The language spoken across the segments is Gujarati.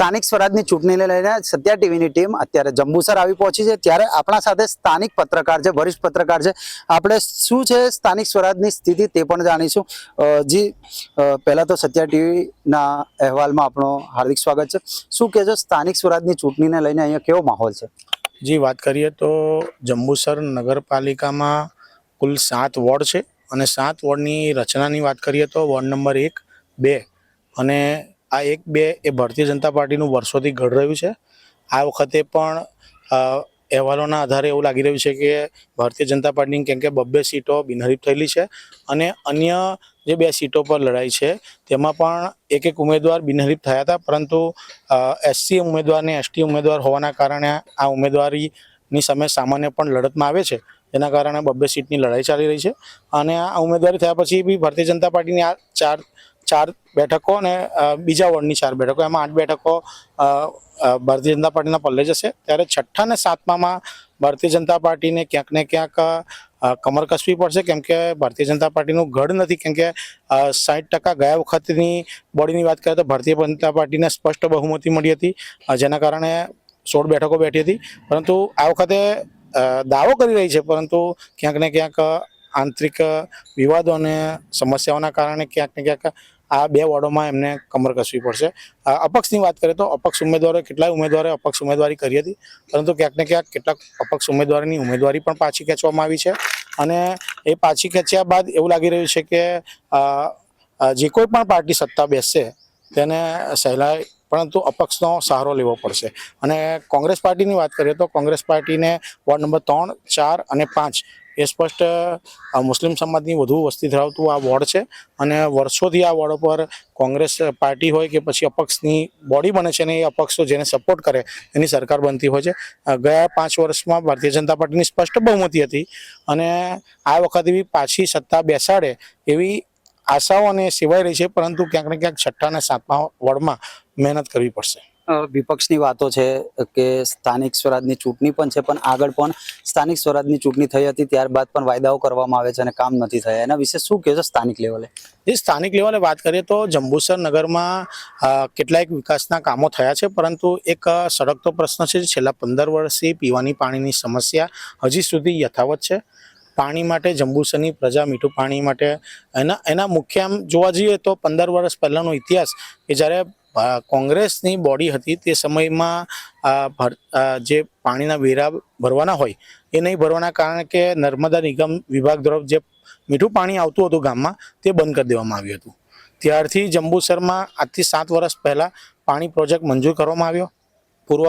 સ્થાનિક સ્વરાજની ચૂંટણીને લઈને સત્યા ટીવીની ટીમ અત્યારે જંબુસર આવી પહોંચી છે। ત્યારે આપણા સાથે સ્થાનિક પત્રકાર છે, વરિષ્ઠ પત્રકાર છે। આપણે શું છે સ્થાનિક સ્વરાજની સ્થિતિ તે પણ જાણીશું। જી, પહેલા તો સત્યા ટીવીના અહેવાલમાં આપણો હાર્દિક સ્વાગત છે। શું કહેજો, સ્થાનિક સ્વરાજની ચૂંટણીને લઈને અહીંયા કેવો માહોલ છે? जी बात करिए तो जंबूसर नगरपालिका में कुल 7 वोर्ड है અને 7 वोर्डनी रचनानी बात करिए तो वोर्ड नंबर 1, 2 અને આ 1, 2 એ ભારતીય જનતા પાર્ટીનું વર્ષોથી ઘડ રહ્યું છે। આ વખતે પણ અહેવાલોના આધારે એવું લાગી રહ્યું છે કે ભારતીય જનતા પાર્ટીની કેમ કે 2 સીટો બિનહરીફ થયેલી છે અને અન્ય જે 2 સીટો પર લડાઈ છે તેમાં પણ એક ઉમેદવાર બિનહરીફ થયા હતા, પરંતુ એસસી ઉમેદવાર ને એસટી ઉમેદવાર હોવાના કારણે આ ઉમેદવારીની સામે સામાન્ય પણ લડતમાં આવે છે, જેના કારણે 2 સીટની લડાઈ ચાલી રહી છે। અને આ ઉમેદવારી થયા પછી બી ભારતીય જનતા પાર્ટીની આ ચાર બેઠકો અને બીજા વોર્ડની 4 બેઠકો, એમાં 8 બેઠકો ભારતીય જનતા પાર્ટીના પલ્લે જશે। ત્યારે 6ઠા અને 7મામાં ભારતીય જનતા પાર્ટીને ક્યાંક ને ક્યાંક કમર કસવી પડશે, કેમ કે ભારતીય જનતા પાર્ટીનું ગઢ નથી। કેમ કે 60% ગયા વખતની બોડીની વાત કરીએ તો ભારતીય જનતા પાર્ટીને સ્પષ્ટ બહુમતી મળી હતી, જેના કારણે 16 બેઠકો બેઠી હતી। પરંતુ આ વખતે દાવો કરી રહી છે, પરંતુ ક્યાંક ને ક્યાંક આંતરિક વિવાદો અને સમસ્યાઓના કારણે ક્યાંક ને ક્યાંક આ 2 વોર્ડોમાં એમને કમર કસવી પડશે। અપક્ષની વાત કરીએ તો અપક્ષ ઉમેદવારો કેટલાય ઉમેદવારોએ અપક્ષ ઉમેદવારી કરી હતી, પરંતુ ક્યાંક ને ક્યાંક કેટલાક અપક્ષ ઉમેદવારોની ઉમેદવારી પણ પાછી ખેંચવામાં આવી છે। અને એ પાછી ખેંચ્યા બાદ એવું લાગી રહ્યું છે કે જે કોઈ પણ પાર્ટી સત્તા બેસશે તેને સહેલાઈ પરંતુ અપક્ષનો સહારો લેવો પડશે। અને કોંગ્રેસ પાર્ટીની વાત કરીએ તો કોંગ્રેસ પાર્ટીને વોર્ડ નંબર 3, 4 અને 5 એ સ્પષ્ટ મુસ્લિમ સમાજની વધુ વસ્તી ધરાવતું આ વોર્ડ છે અને વર્ષોથી આ વોર્ડ પર કોંગ્રેસ પાર્ટી હોય કે પછી અપક્ષની બોડી બને છે અને એ અપક્ષો જેને સપોર્ટ કરે એની સરકાર બનતી હોય છે। ગયા 5 વર્ષમાં ભારતીય જનતા પાર્ટીની સ્પષ્ટ બહુમતી હતી અને આ વખતે બી પાછી સત્તા બેસાડે એવી આશાઓ અને સેવાઈ રહી છે, પરંતુ ક્યાંક ને ક્યાંક 6ઠા અને 7મા વોર્ડમાં મહેનત કરવી પડશે। વિપક્ષની વાતો છે કે સ્થાનિક સ્વરાજની ચૂંટણી પણ છે, પણ આગળ પણ સ્થાનિક સ્વરાજની ચૂંટણી થઈ હતી, ત્યારબાદ પણ વાયદાઓ કરવામાં આવે છે અને કામ નથી થયા। એના વિશે શું કહેશો સ્થાનિક લેવલે? જે સ્થાનિક લેવલે વાત કરીએ તો જંબુસર નગરમાં કેટલાક વિકાસના કામો થયા છે, પરંતુ એક સળગતો પ્રશ્ન છે, છેલ્લા 15 વર્ષથી પીવાની પાણીની સમસ્યા હજી સુધી યથાવત છે। પાણી માટે જંબુસરની પ્રજા મીઠું પાણી માટે એના મુખ્ય આમ જોવા જઈએ તો 15 વર્ષ પહેલાંનો ઇતિહાસ કે જ્યારે કોંગ્રેસની બોડી હતી તે સમયમાં જે પાણીના વેરા ભરવાના હોય એ નહીં ભરવાના કારણે કે નર્મદા નિગમ વિભાગ દ્વારા જે મીઠું પાણી આવતું હતું ગામમાં તે બંધ કરી દેવામાં આવ્યું હતું। ત્યારથી જંબુસરમાં આજથી 7 વર્ષ પહેલાં પાણી પ્રોજેક્ટ મંજૂર કરવામાં આવ્યો। પૂર્વ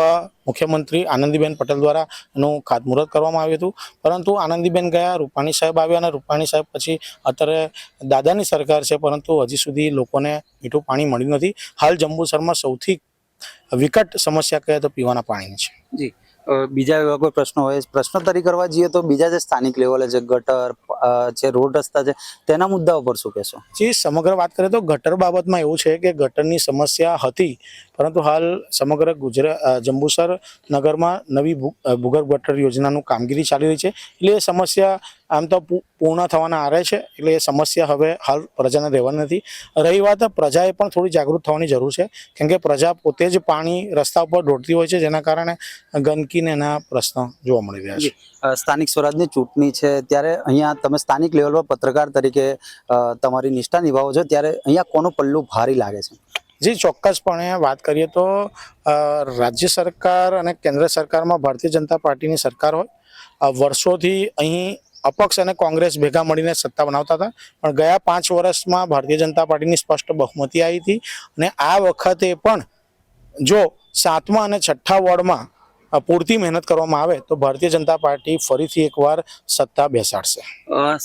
મુખ્યમંત્રી આનંદીબેન પટેલ દ્વારા એનું ખાતમુહૂર્ત કરવામાં આવ્યું હતું, પરંતુ આનંદીબેન ગયા, રૂપાણી સાહેબ આવ્યા અને રૂપાણી સાહેબ પછી અત્યારે દાદાની સરકાર છે, પરંતુ હજી સુધી લોકોને મીઠું પાણી મળ્યું નથી। હાલ જંબુસરમાં સૌથી વિકટ સમસ્યા કહે તો પીવાના પાણીની છે। જી, બીજા એવા કોઈ પ્રશ્નો હોય? પ્રશ્નોત્તરી કરવા જઈએ તો બીજા જે સ્થાનિક લેવલે છે, ગટર છે, રોડ રસ્તા છે, તેના મુદ્દાઓ પર શું કહેશો? જે સમગ્ર વાત કરીએ તો ગટર બાબતમાં એવું છે કે ગટરની સમસ્યા હતી, પરંતુ હાલ સમગ્ર જંબુસર નગરમાં નવી ભૂગર્ભ ગટર યોજનાનું કામગીરી ચાલી રહી છે, એટલે એ સમસ્યા આમ તો પૂર્ણ થવાના આરે છે, એટલે એ સમસ્યા હવે હાલ પ્રજાને રહેવાની નથી। રહી વાત પ્રજાએ પણ થોડી જાગૃત થવાની જરૂર છે, કેમ કે પ્રજા પોતે જ પાણી રસ્તા ઉપર ઢોળતી હોય છે, જેના કારણે ગંદકીને એના પ્રશ્નો જોવા મળી રહ્યા છે। સ્થાનિક સ્વરાજની ચૂંટણી છે, ત્યારે અહીંયા તમે સ્થાનિક લેવલ પર પત્રકાર તરીકે તમારી નિષ્ઠા નિભાવો છો, ત્યારે અહીંયા કોનું પલ્લું ભારી લાગે છે? જી, ચોક્કસપણે વાત કરીએ તો રાજ્ય સરકાર અને કેન્દ્ર સરકારમાં ભારતીય જનતા પાર્ટીની સરકાર હોય, વર્ષોથી અહીં અપક્ષ અને કોંગ્રેસ ભેગા મળીને સત્તા બનાવતા હતા, પણ ગયા 5 વર્ષમાં ભારતીય જનતા પાર્ટીની સ્પષ્ટ બહુમતી આવી હતી અને આ વખતે પણ જો 7મા અને 6ઠ્ઠા વોર્ડમાં પૂરતી મહેનત કરવામાં આવે તો ભારતીય જનતા પાર્ટી ફરીથી એકવાર સત્તા બેસાડશે।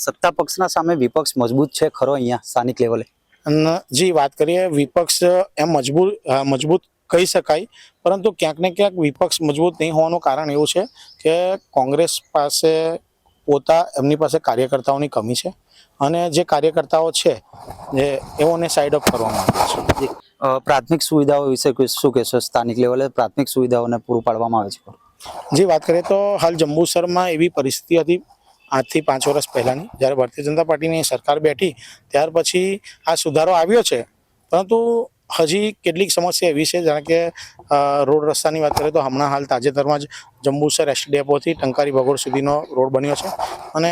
સત્તા પક્ષના સામે વિપક્ષ મજબૂત છે ખરો અહીંયા સ્થાનિક લેવલે? જી, વાત કરીએ વિપક્ષ એમ મજબૂત કહી શકાય, પરંતુ ક્યાંક ને ક્યાંક વિપક્ષ મજબૂત નહીં હોવાનું કારણ એવું છે કે કોંગ્રેસ પાસે એમની પાસે કાર્યકર્તાઓની કમી છે અને જે કાર્યકર્તાઓ છે એઓને સાઈડ અપ કરવામાં આવે છે। પ્રાથમિક સુવિધાઓ વિશે શું કહેશો? સ્થાનિક લેવલે પ્રાથમિક સુવિધાઓને પૂરું પાડવામાં આવે છે? જે વાત કરીએ તો હાલ જંબુસરમાં એવી પરિસ્થિતિ હતી આજથી 5 વર્ષ પહેલાંની, જ્યારે ભારતીય જનતા પાર્ટીની સરકાર બેઠી ત્યાર પછી આ સુધારો આવ્યો છે, પરંતુ હજી કેટલીક સમસ્યા એવી છે જાણે કે રોડ રસ્તાની વાત કરીએ તો હમણાં હાલ તાજેતરમાં જ જંબુસર એસટી ડેપોથી ટંકારી ભગોળ સુધીનો રોડ બન્યો છે અને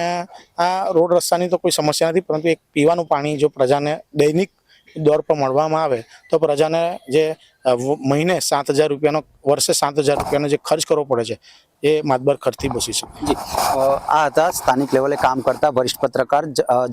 આ રોડ રસ્તાની તો કોઈ સમસ્યા નથી, પરંતુ એક પીવાનું પાણી જો પ્રજાને દૈનિક દોર પર મળવામાં આવે તો પ્રજાને જે મહિને 7,000 રૂપિયાનો વર્ષે 7,000 રૂપિયાનો જે ખર્ચ કરવો પડે છે એ માતબર ખર્ચથી બચી શકે. જી આ હતા સ્થાનિક લેવલે કામ કરતા વરિષ્ઠ પત્રકાર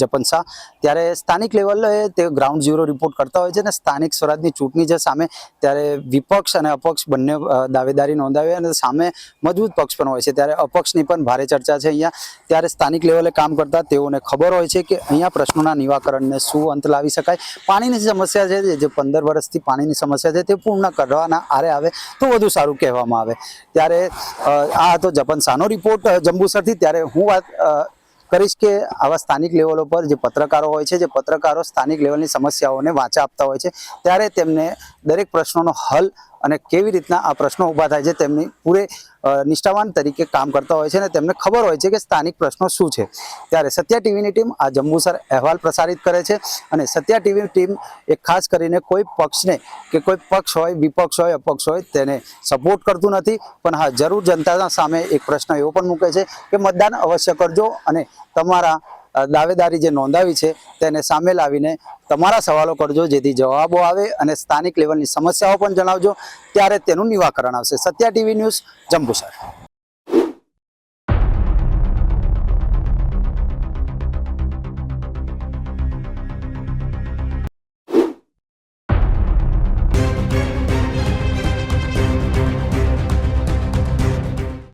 જપન શાહ. ત્યારે સ્થાનિક લેવલે તે ગ્રાઉન્ડ ઝીરો રિપોર્ટ કરતા હોય છે અને સ્થાનિક સ્વરાજની ચૂંટણી છે સામે, ત્યારે વિપક્ષ અને અપક્ષ બંને દાવેદારી નોંધાવી અને સામે મજબૂત પક્ષ પણ હોય છે. ત્યારે અપક્ષની પણ ભારે ચર્ચા છે અહીંયા. ત્યારે સ્થાનિક લેવલે કામ કરતા તેઓને ખબર હોય છે કે અહીંયા પ્રશ્નોના નિવારણને શું અંત લાવી શકાય. પાણીની સમસ્યા છે જે 15 વર્ષથી પાણીની સમસ્યા છે તે પૂર્ણ કરવાના આરે આવે તો વધુ સારું કહેવામાં આવે. ત્યારે આ હતો જપન શાહનો રિપોર્ટ જંબુસરથી. ત્યારે હું વાત કરીશ કે આવા સ્થાનિક લેવલો પર જે પત્રકારો હોય છે, જે પત્રકારો સ્થાનિક લેવલની સમસ્યાઓને વાચા આપતા હોય છે, ત્યારે તેમને દરેક પ્રશ્નોનો હલ અને કેવી રીતના આ પ્રશ્નો ઊભા થાય છે તેમની પૂરે નિષ્ઠાવાન તરીકે કામ કરતા હોય છે અને તેમને ખબર હોય છે કે સ્થાનિક પ્રશ્નો શું છે. ત્યારે સત્યા ટીવીની ટીમ આ જંબુસર અહેવાલ પ્રસારિત કરે છે અને સત્યા ટીવી ટીમ એક ખાસ કરીને કોઈ પક્ષને કે કોઈ પક્ષ હોય, વિપક્ષ હોય, અપક્ષ હોય તેને સપોર્ટ કરતું નથી, પણ હા જરૂર જનતાના સામે એક પ્રશ્ન એવો પણ મૂકે છે કે મતદાન અવશ્ય કરજો અને તમારા દાવેદારી જે નોંધાવી છે તેને સામે લાવીને તમારા સવાલો કરજો, જેથી જવાબો આવે અને સ્થાનિક લેવલની સમસ્યાઓ પણ જણાવજો, ત્યારે તેનું નિવારણ આવશે. Satya TV news Jambusar.